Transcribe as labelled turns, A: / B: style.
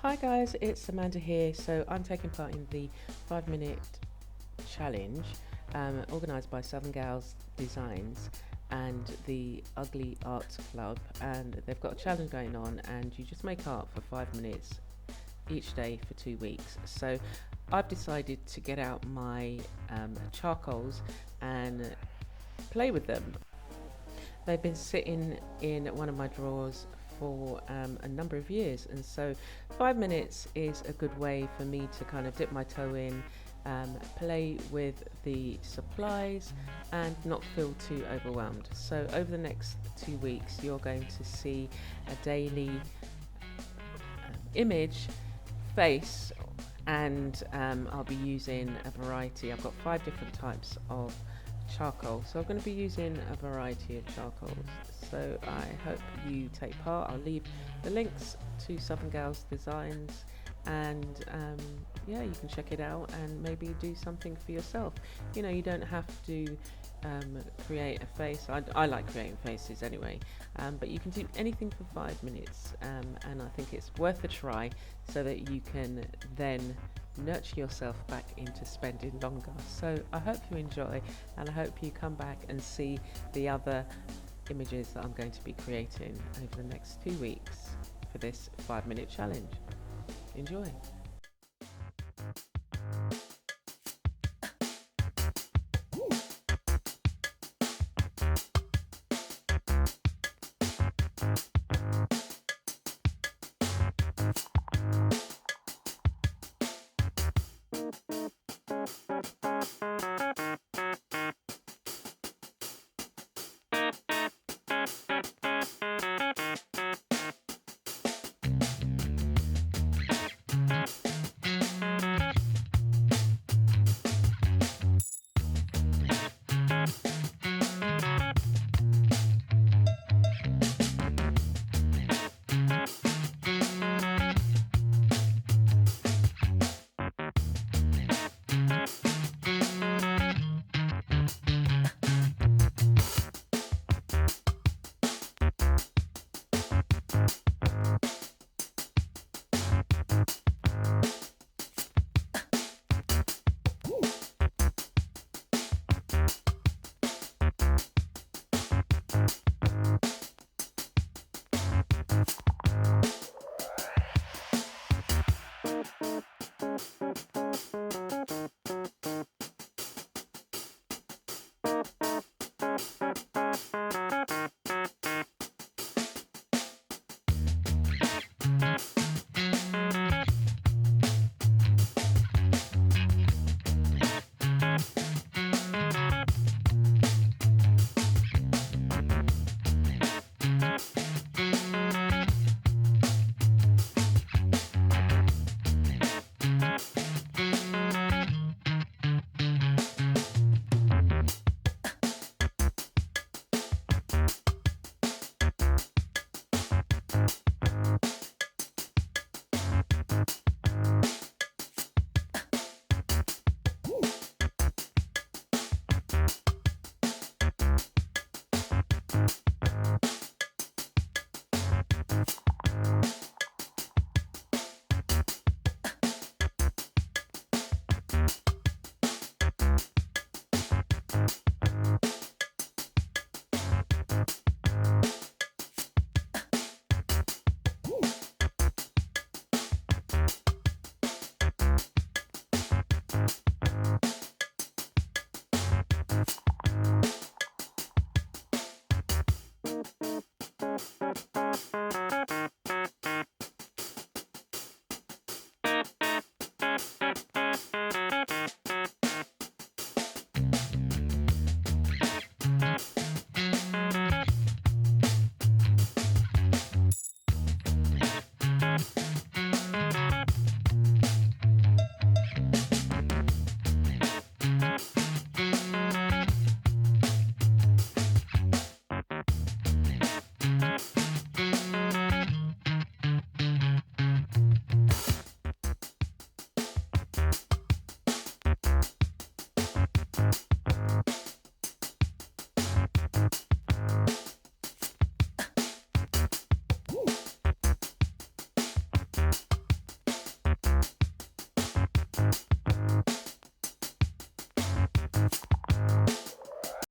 A: Hi guys, it's Amanda here. So I'm taking part in the 5 minute challenge organised by Southern Gals Designs and the Ugly Art Club, and they've got a challenge going on, and you just make art for 5 minutes each day for 2 weeks. So I've decided to get out my charcoals and play with them. They've been sitting in one of my drawers for a number of years, and so 5 minutes is a good way for me to kind of dip my toe in, play with the supplies and not feel too overwhelmed. So over the next 2 weeks you're going to see a daily image, face, and I'll be using a variety. I've got 5 different types of charcoal, so I'm going to be using a variety of charcoals. So I hope you take part. I'll leave the links to Southern Gals Designs, and yeah, you can check it out and maybe do something for yourself. You know, you don't have to create a face. I like creating faces anyway, but you can do anything for 5 minutes, and I think it's worth a try so that you can then nurture yourself back into spending longer. So I hope you enjoy, and I hope you come back and see the other images that I'm going to be creating over the next 2 weeks for this 5 minute challenge. Enjoy.